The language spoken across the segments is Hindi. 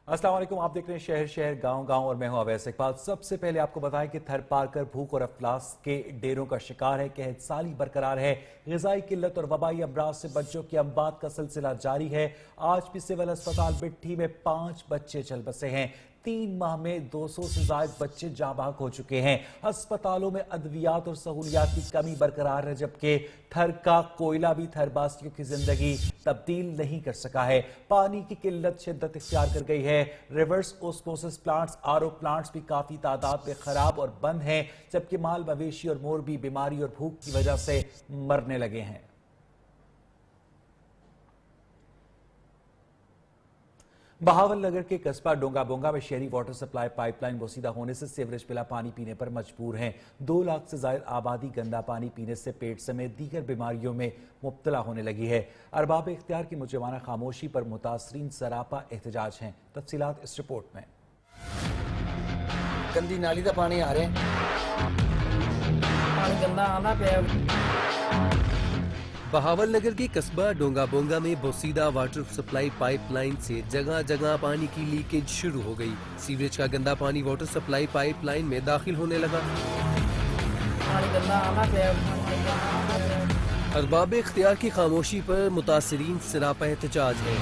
अस्सलाम वालेकुम, आप देख रहे हैं शहर शहर गांव गांव और मैं हूं अवैस इकबाल। सबसे पहले आपको बताएं कि थर पार कर भूख और अफलास के डेरों का शिकार है, कहत साली बरकरार है। ग़िज़ाई किल्लत और वबाई अमराज से बच्चों की अमवात का सिलसिला जारी है। आज भी सिविल अस्पताल बिट्ठी में 5 बच्चे चल बसे हैं। 3 माह में 200 से ज्यादा बच्चे जाँ बहक हो चुके हैं। अस्पतालों में अद्वियात और सहूलियात की कमी बरकरार है, जबकि थर का कोयला भी थरबासियों की जिंदगी तब्दील नहीं कर सका है। पानी की किल्लत शिद्दत इख्तियार कर गई है। Reverse osmosis plants, RO plants भी काफी तादाद में खराब और बंद हैं, जबकि माल मवेशी और मोर भी बीमारी और भूख की वजह से मरने लगे हैं। बहावलनगर के कस्बा डोंगा बोंगा में शहरी वाटर सप्लाई पाइपलाइन बोसीदा होने से सीवरेज पिला पानी पीने पर मजबूर हैं। 2 लाख से ज्यादा आबादी गंदा पानी पीने से पेट समेत दीगर बीमारियों में मुब्तला होने लगी है। अरबाब इख्तियार की मुजरिमाना खामोशी पर मुतासरीन सरापा एहतजाज हैं। तफसीलात इस रिपोर्ट में। गंदी नाली का पानी आ रहे हैं, पानी गंदा आना पे। बहावलनगर के कस्बा डोंगा बोंगा में बोसीदा वाटर सप्लाई पाइपलाइन से जगह जगह पानी की लीकेज शुरू हो गई। सीवरेज का गंदा पानी वाटर सप्लाई पाइपलाइन में दाखिल होने लगा। अरबाब इख्तियार की खामोशी पर मुतासरीन सरापा एहतजाज है।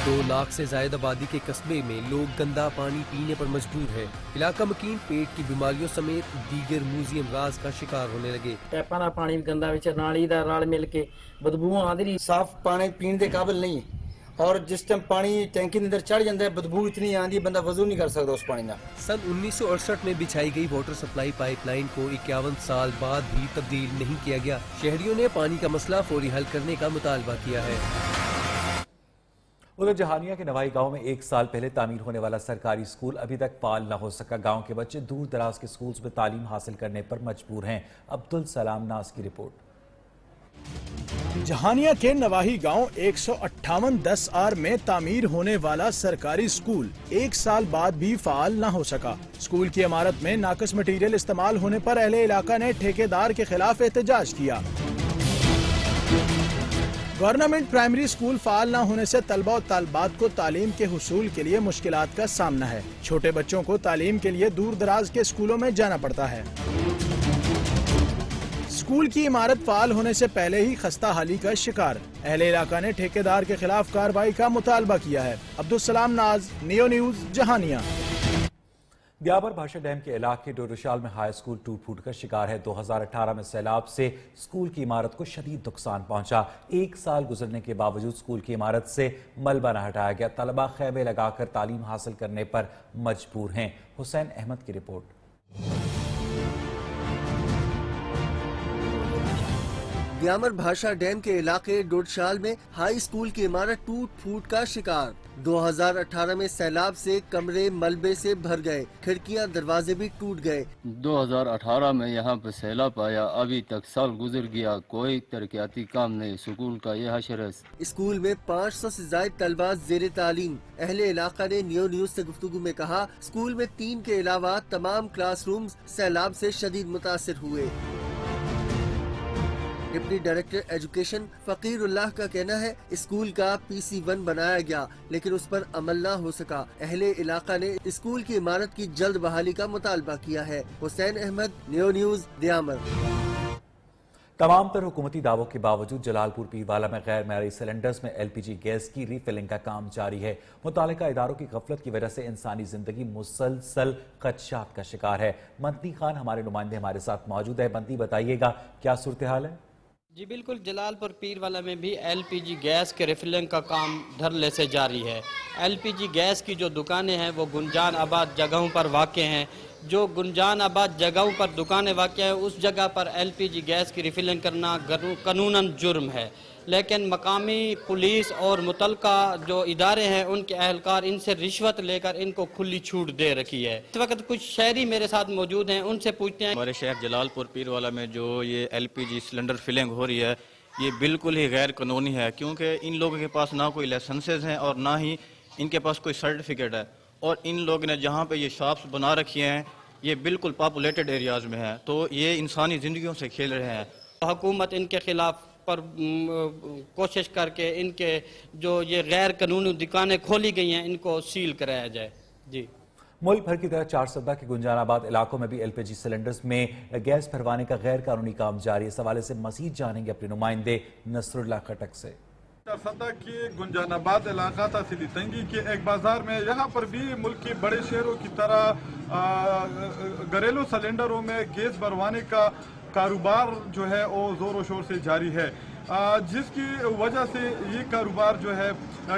2 लाख से ज्यादा आबादी के कस्बे में लोग गंदा पानी पीने पर मजबूर है। इलाका मकीन पेट की बीमारियों समेत दीगर मूजी अमराज का शिकार होने लगे। टैपा का पानी गंदा विच नाली दा रल मिल के बदबू आंदी, साफ पानी पीने के काबिल नहीं है। और जिस टाइम पानी टैंकी के अंदर चढ़ जाता है, बदबू इतनी आंदी बंदा वजू नहीं कर सकता उस पानी का। सन 1968 में बिछाई गई वाटर सप्लाई पाइपलाइन को 51 साल बाद भी तब्दील नहीं किया गया। शहरियों ने पानी का मसला फौरी हल करने का मुतालबा किया है। उधर जहानिया के नवाई गांव में 1 साल पहले तामीर होने वाला सरकारी स्कूल अभी तक फाल न हो सका। गांव के बच्चे दूर दराज के स्कूल्स में तालीम हासिल करने पर मजबूर हैं। अब्दुल सलाम नाज की रिपोर्ट। जहानिया के नवाही गांव 158-10 आर में तामीर होने वाला सरकारी स्कूल 1 साल बाद भी फाल न हो सका। स्कूल की इमारत में नाकस मटीरियल इस्तेमाल होने पर अहले इलाका ने ठेकेदार के खिलाफ एहतजाज किया। गवर्नमेंट प्राइमरी स्कूल फाल न होने से तलबा और तालबात को तालीम के हुसूल के लिए मुश्किलात का सामना है। छोटे बच्चों को तालीम के लिए दूर दराज के स्कूलों में जाना पड़ता है। स्कूल की इमारत फाल होने से पहले ही खस्ता हाली का शिकार। अहले इलाका ने ठेकेदार के खिलाफ कार्रवाई का मुतालबा किया है। अब्दुल सलाम नाज, नियो न्यूज, जहानिया। ब्याबर भाषा डैम के इलाके डोडोशाल में हाई स्कूल टूट फूट का शिकार है। 2018 में सैलाब से स्कूल की इमारत को शदीद नुकसान पहुंचा। 1 साल गुजरने के बावजूद स्कूल की इमारत से मलबा न हटाया गया। तलबा खैमे लगाकर तालीम हासिल करने पर मजबूर हैं। हुसैन अहमद की रिपोर्ट। ब्याबर भाषा डैम के इलाके डोडशाल में हाई स्कूल की इमारत टूट फूट का शिकार। 2018 में सैलाब से कमरे मलबे से भर गए, खिड़कियां दरवाजे भी टूट गए। 2018 में यहाँ पे सैलाब आया, अभी तक साल गुजर गया, कोई तरक्याती काम नहीं। स्कूल का यह हशर है। स्कूल में 500 से ज्यादा तलबा जेर तालीम। अहले इलाका ने नियो न्यूज से गुफ्तगू में कहा, स्कूल में 3 के अलावा तमाम क्लासरूम सैलाब से शदीद मुतासिर हुए। डिप्टी डायरेक्टर एजुकेशन फकीरुल्लाह का कहना है, स्कूल का PC1 बनाया गया लेकिन उस पर अमल न हो सका। अहले इलाका ने स्कूल की इमारत की जल्द बहाली का मुतालबा किया है। हुसैन अहमद, नियो न्यूज, दियामर। तमाम तर हुकूमती दावों के बावजूद जलालपुर पीरवाला में गैर मयारी सिलेंडर्स में LPG गैस की रीफिलिंग का काम जारी है। मुतालिका इदारों की गफलत की वजह से इंसानी जिंदगी मुसलसल खदशात का शिकार है। मंती खान हमारे नुमाइंदे हमारे साथ मौजूद है। मंती, बताइएगा क्या सूरत हाल है? जी बिल्कुल, जलालपुर पीरवाला में भी LPG गैस के रिफिलिंग का काम धरले से जारी है। LPG गैस की जो दुकानें हैं वो गुंजान आबाद जगहों पर वाक़ हैं। जो गुंजान आबाद जगहों पर दुकानें वाक़ हैं उस जगह पर LPG गैस की रिफिलिंग करना कानूनन जुर्म है, लेकिन मकामी पुलिस और मुतलका जो इदारे हैं उनके अहलकार इनसे रिश्वत लेकर इनको खुली छूट दे रखी है। इस वक्त कुछ शहरी मेरे साथ मौजूद हैं, उनसे पूछते हैं। हमारे शहर जलालपुर पीरवाला में जो ये LPG सिलेंडर फिलिंग हो रही है ये बिल्कुल ही गैर कानूनी है, क्योंकि इन लोगों के पास ना कोई लाइसेंसेज हैं और ना ही इनके पास कोई सर्टिफिकेट है। और इन लोगों ने जहाँ पे ये शॉप्स बना रखी हैं ये बिल्कुल पॉपुलेटेड एरियाज़ में है, तो ये इंसानी ज़िंदगियों से खेल रहे हैं। हुकूमत इनके खिलाफ पर कोशिश करके इनके जो ये गैर कानूनी दुकानें खोली गई हैं इनको सील कराया जाए। जी, मुल्क भर की तरह चारसदा के गुंजानाबाद इलाकों में भी एलपीजी सिलेंडर्स में गैस भरवाने का गैर कानूनी काम जारी है। इस हवाले से मजीद जानेंगे अपने नुमाइंदे नसरुल्लाह खटक से। चारसदा के गुंजानाबाद इलाका तहसील तंगी के एक बाजार में यहाँ पर भी मुल्क के बड़े शहरों की तरह घरेलू सिलेंडरों में गैस भरवाने का कारोबार जो है वो जोरों शोर से जारी है, जिसकी वजह से ये कारोबार जो है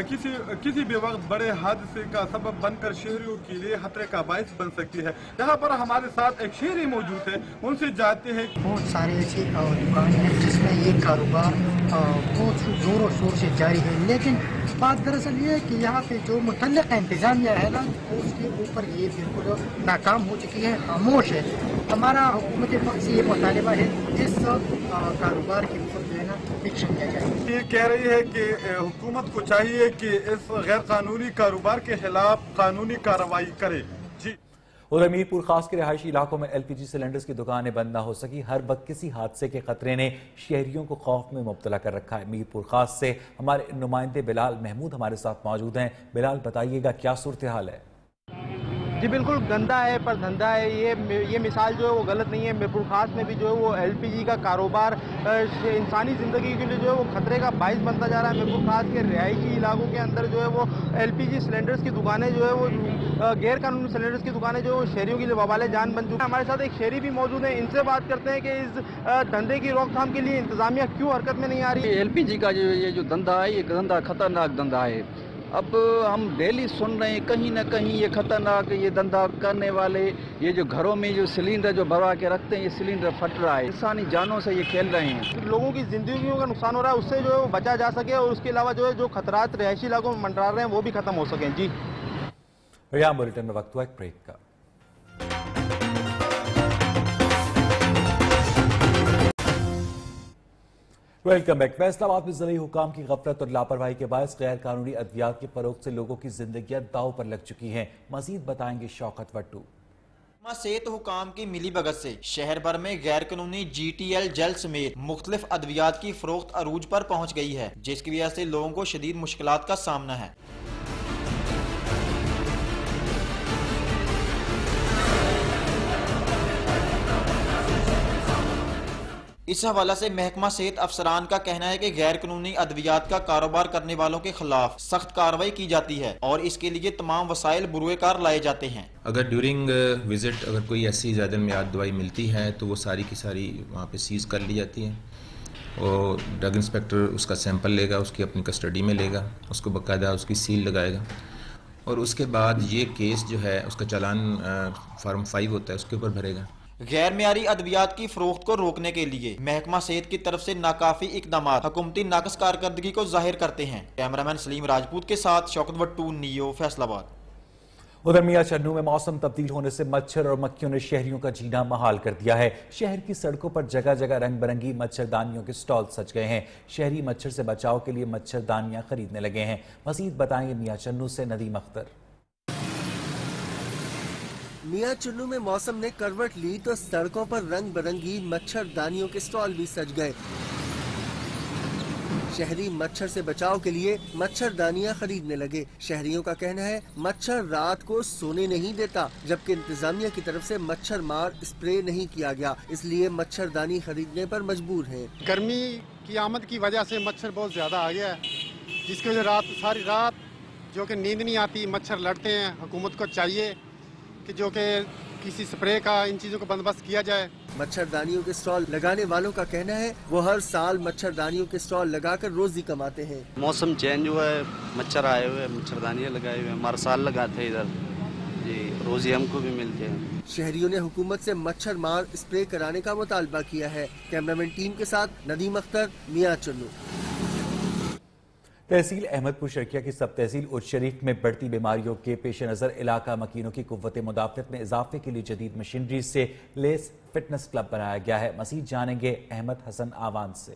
किसी भी वक्त बड़े हादसे का सबब बनकर शहरियों के लिए खतरे का बायस बन सकती है। यहाँ पर हमारे साथ एक शहरी मौजूद है, उनसे जानते हैं। बहुत सारे ऐसी दुकान हैं जिसमें ये कारोबार बहुत जोरों शोर से जारी है, लेकिन बात दरअसल ये है कि यहाँ पे जो मुतल्लिक़ इंतज़ामिया है ना, उसके ऊपर ये बिल्कुल नाकाम हो चुकी है, खामोश है। हमारा हुकूमत वक्त से ये मुतालबा है इस कारोबार के ऊपर जो है ना एक्शन किया जाए। ये कह रही है कि हुकूमत को चाहिए कि इस गैर कानूनी कारोबार के खिलाफ कानूनी कार्रवाई करे। जी, उधर मीरपुर खास के रिहायशी इलाकों में एलपीजी सिलेंडर्स की दुकानें बंद न हो सकी। हर वक्त किसी हादसे के खतरे ने शहरियों को खौफ में मुब्तला कर रखा है। मीरपुर खास से हमारे नुमाइंदे बिलाल महमूद हमारे साथ मौजूद हैं। बिलाल, बताइएगा क्या सूरत हाल है? जी बिल्कुल, गंदा है पर धंधा है। ये मिसाल जो है वो गलत नहीं है। मीरपुर खास में भी जो है वो एलपीजी का कारोबार इंसानी ज़िंदगी के लिए जो है वो खतरे का बाइस बनता जा रहा है। मीरपुर खास के रिहायशी इलाकों के अंदर जो है वो एलपीजी सिलेंडर्स की दुकानें जो है वो गैर कानूनी सिलेंडर्स की दुकानें जो शहरियों के लिए वबाले जान बन चुकी है। हमारे साथ एक शहरी भी मौजूद है, इनसे बात करते हैं कि इस धंधे की रोकथाम के लिए इंतजामिया क्यों हरकत में नहीं आ रही है। एलपीजी का ये जो धंधा है, ये धंधा खतरनाक धंधा है। अब हम डेली सुन रहे हैं कहीं ना कहीं ये खतरनाक ये धंधा करने वाले, ये जो घरों में जो सिलेंडर जो भरवा के रखते हैं, ये सिलेंडर फट रहा है। इंसानी जानों से ये खेल रहे हैं। लोगों की जिंदगियों का नुकसान हो रहा है, उससे जो है वो बचा जा सके और उसके अलावा जो है जो खतरात रिहायशी इलाकों में मंडरा रहे हैं वो भी खत्म हो सकें। जी, यहाँ बुलेटिन में वक्त हुआ एक ब्रेक का। Welcome back. फैसलाबाद में ज़रूरी हुकाम की गफलत और लापरवाही के बायस गैर कानूनी अद्वियात के फरोग से लोगों की जिंदगियां दाव पर लग चुकी हैं। मजीद बताएंगे शौकत वट्टू। सेहत हुकाम की मिली भगत से शहर भर में गैर कानूनी GTL जेल समेत मुख्तलिफ अद्वियात की फरोख्त अरूज पर पहुँच गई है, जिसकी वजह से लोगों को शदीद मुश्किलात का सामना है। इस हवाला से महकमा सेहत अफसरान का कहना है कि गैर कानूनी अद्वियात का कारोबार करने वालों के खिलाफ सख्त कार्रवाई की जाती है और इसके लिए तमाम वसाइल बुरुएकार लाए जाते हैं। अगर ड्यूरिंग विजिट अगर कोई ऐसी ज़्यादा मियाद दवाई मिलती है तो वो सारी की सारी वहाँ पे सीज कर ली जाती है और ड्रग इंस्पेक्टर उसका सैंपल लेगा, उसकी अपनी कस्टडी में लेगा, उसको बाकायदा उसकी सील लगाएगा और उसके बाद ये केस जो है उसका चालान फॉर्म 5 होता है उसके ऊपर भरेगा। गैर मियारी अद्वियात की फरोख्त को रोकने के लिए महकमा सेहत की तरफ से नाकाफी इकदाम हुकूमती नाकस कारकर्दगी को जाहिर करते हैं। कैमरामैन सलीम राजपूत के साथ शौकत वट्टू, नियो, फैसलाबाद। उधर मियां चन्नू में मौसम तब्दील होने से मच्छर और मक्खियों ने शहरियों का जीना महाल कर दिया है। शहर की सड़कों पर जगह जगह रंग बिरंगी मच्छरदानियों के स्टॉल सज गए हैं। शहरी मच्छर से बचाव के लिए मच्छरदानियां खरीदने लगे हैं। मजीद बताएंगे मियां चन्नू से नदीम अख्तर। मियां चुन्नू में मौसम ने करवट ली तो सड़कों पर रंग बिरंगी मच्छरदानियों के स्टॉल भी सज गए। शहरी मच्छर से बचाव के लिए मच्छरदानियां खरीदने लगे। शहरियों का कहना है मच्छर रात को सोने नहीं देता, जबकि इंतजामिया की तरफ से मच्छर मार स्प्रे नहीं किया गया, इसलिए मच्छरदानी खरीदने पर मजबूर हैं। गर्मी की आमद की वजह से मच्छर बहुत ज्यादा आ गया है, जिसकी वजह सारी रात जो कि नींद नहीं आती, मच्छर लड़ते हैं। हुकूमत को चाहिए कि जो कि किसी स्प्रे का इन चीज़ों का बंदोबस्त किया जाए। मच्छरदानियों के स्टॉल लगाने वालों का कहना है वो हर साल मच्छरदानियों के स्टॉल लगाकर रोजी कमाते हैं। मौसम चेंज हुआ है, मच्छर आए हुए, मच्छरदानियाँ लगाए हुए, हमारे साल लगाते हैं इधर जी, रोजी हमको भी मिलते हैं। शहरियों ने हुकूमत से मच्छर मार स्प्रे कराने का मुतालबा किया है। कैमरामैन टीम के साथ नदीम अख्तर, मियां चुन्नू। तहसील अहमदपुर शर्किया की सब तहसील उच्च शरीफ में बढ़ती बीमारियों के पेश नज़र इलाका मकीनों की कुव्वत मुदाफ़त में इजाफे के लिए जदीद मशीनरी से लेस फिटनेस क्लब बनाया गया है। मज़ीद जानेंगे अहमद हसन आवान से।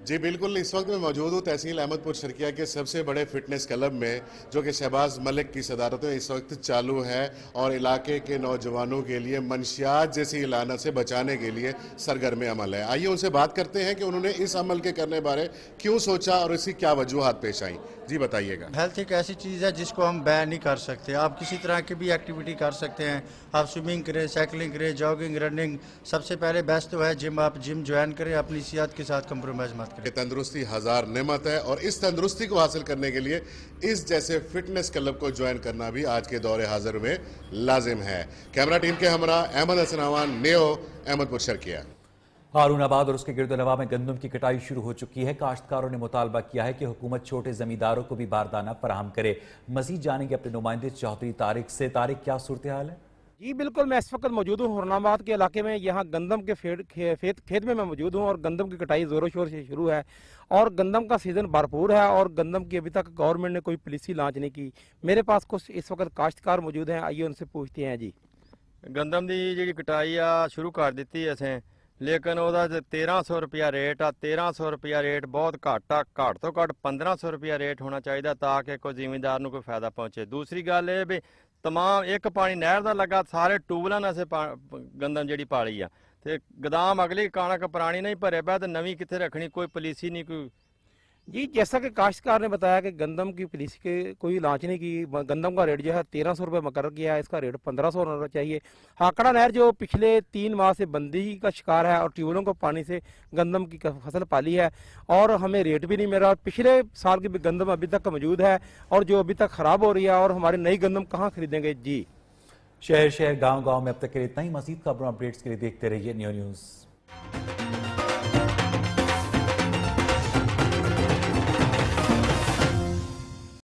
जी बिल्कुल, इस वक्त मैं मौजूद हूँ तहसील अहमदपुर शर्किया के सबसे बड़े फिटनेस क्लब में, जो कि शहबाज मलिक की सदारत में इस वक्त चालू है और इलाके के नौजवानों के लिए मंशियात जैसी लानत से बचाने के लिए सरगर्म अमल है। आइए उनसे बात करते हैं कि उन्होंने इस अमल के करने बारे क्यों सोचा और इसकी क्या वजूहात पेश आई। जी बताइएगा। हेल्थ एक ऐसी चीज़ है जिसको हम बैन नहीं कर सकते। आप किसी तरह की भी एक्टिविटी कर सकते हैं, आप स्विमिंग करें, साइकिलिंग करें, जॉगिंग, रनिंग। सबसे पहले बेस्ट तो है जिम, आप जिम ज्वाइन करें, अपनी सेहत के साथ कंप्रोमाइज़ मत करें। तंदुरुस्ती हजार नेमत है और इस तंदुरुस्ती को हासिल करने के लिए इस जैसे फिटनेस क्लब को ज्वाइन करना भी आज के दौरे हाजिर में लाजिम है। कैमरा टीम के हमरा अहमद हसन अवान, नेओ, अहमदपुर शर्किया। हारूनाबाद और उसके गिरदोनवा में गंदम की कटाई शुरू हो चुकी है। काश्तकारों ने मुतालबा किया है कि हुकूमत छोटे जमींदारों को भी बारदाना फराहम करे। मजीद जानेंगे अपने नुमाइंदे चौधरी तारिक से। तारिक, क्या सूरत हाल है? जी बिल्कुल, मैं इस वक्त मौजूद हूँ हुरनाबाद के इलाके में। यहाँ गंदम के खेत में मैं मौजूद हूँ और गंदम की कटाई ज़ोरों शोर से शुरू है और गंदम का सीज़न भरपूर है और गंदम की अभी तक गवर्नमेंट ने कोई पॉलिसी लॉन्च नहीं की। मेरे पास कुछ इस वक्त काश्तकार मौजूद हैं, आइए उनसे पूछते हैं। जी, गंदम की जी कटाई शुरू कर दी असें, लेकिन वह 1300 रुपया रेट आ। 1300 रुपया रेट बहुत घट आ। घट तो घट 1500 रुपया रेट होना चाहिए ताकि कोई जिमींदार को कोई फायदा पहुँचे। दूसरी गल है भी तमाम एक पानी नहर का लगा, सारे ट्यूबलों ने गंदम जी पाली आ, ते गोदाम अगली कणक पुरानी नहीं भरे पा, तो नवी कितने रखनी, कोई पॉलिसी नहीं कोई। जी, जैसा कि काश्तकार ने बताया कि गंदम की पॉलिसी के कोई लॉन्च नहीं की। गंदम का रेट जो है 1300 रुपये मुकर्रर किया है, इसका रेट 1500 होना चाहिए। हाकड़ा नहर जो पिछले 3 माह से बंदी का शिकार है और ट्यूबलों को पानी से गंदम की फसल पाली है और हमें रेट भी नहीं मिल रहा। पिछले साल की गंदम अभी तक मौजूद है और जो अभी तक ख़राब हो रही है और हमारी नई गंदम कहाँ खरीदेंगे। जी, शहर शहर गाँव गाँव में अब तक के लिए इतना ही। मजीद खबरों अपडेट्स के लिए देखते रहिए न्यू न्यूज़।